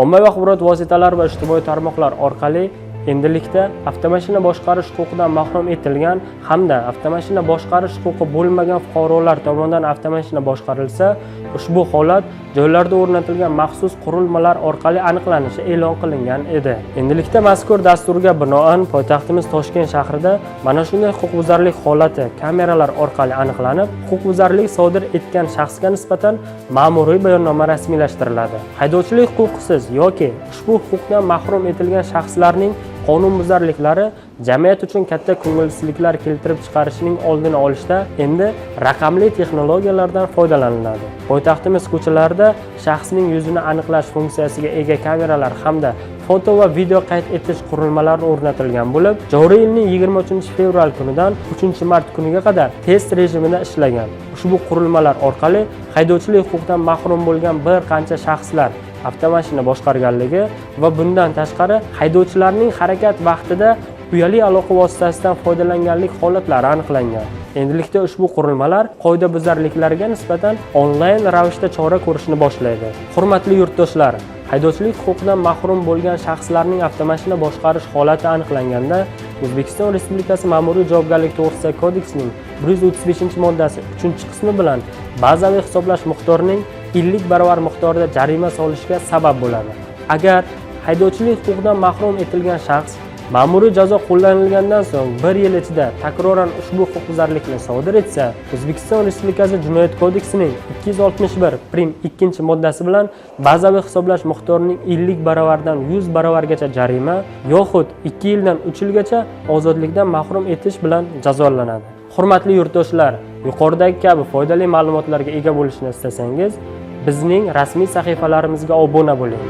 Ommaviy axborot vositalari va ijtimoiy tarmoqlar orqali endilikda avtomashina boshqarish huquqidan mahrum etilgan hamda avtomashina boshqarish huquqi bo'lmagan fuqarolar tomonidan avtomashina boshqarilsa, ushbu holat joylarda o'rnatilgan maxsus qurilmalar orqali aniqlanishi e'lon qilingan edi. Endilikda mazkur dasturga binoan poytaxtimiz Toshkent shahrida mana shunday huquqbuzarlik holati kameralar orqali aniqlanib, huquqbuzarlik sodir etgan shaxsga nisbatan ma'muriy bayonnoma rasmiylashtiriladi. Haydovchilik huquqisiz yoki ushbu huquqdan mahrum etilgan shaxslarning qonunbuzarliklari jamiyat uchun katta ko'ngilsizliklar keltirib chiqarishining oldini olishda endi raqamli texnologiyalardan foydalaniladi. Poytaxtimiz ko'chalarida shaxsning yuzini aniqlash funksiyasiga ega kameralar hamda foto va video qayd etish qurilmalari o'rnatilgan bo'lib, joriy yilning 23-fevral kunidan 3-mart kuniga qadar test rejimida ishlagan. Ushbu qurilmalar orqali haydovchilik huquqidan mahrum bo'lgan bir qancha shaxslar avtomashina boshqarganligi va bundan tashqari haydovchilarning harakat vaqtida uyali aloqa vositasidan foydalanganlik holatlari aniqlangan. Endilikda ushbu qurilmalar qoidabuzarliklarga nisbatan onlayn ravishda chora ko'rishni boshlaydi. Hurmatli yurtdoshlar, haydovchilik huquqidan mahrum bo'lgan shaxslarning avtomashina boshqarish holati aniqlanganda O'zbekiston Respublikasi Ma'muriy javobgarlik to'g'risidagi kodeksining 135-moddasi 3-qismi bilan bazaviy hisoblash miqdorining 50 barobar miqdorida jarima solishga sabab bo'ladi. Agar haydovchilik huquqidan mahrum etilgan shaxs ma'muriy jazo qo'llanilgandan so'ng 1 yil ichida takroran ushbu huquqbuzarlikni sodir etsa, O'zbekiston Respublikasi Jinoyat kodeksining 262-moddasi bilan bazaviy hisoblash miqdorining 50 barobardan 100 barobargacha jarima yoxud 2 yildan 3 yilgacha ozodlikdan mahrum etish bilan jazolanadi. Hurmatli yurtdoshlar, yuqoridagi kabi foydali ma'lumotlarga ega bo'lishni istasangiz, bizning rasmiy sahifalarimizga obuna bo'ling.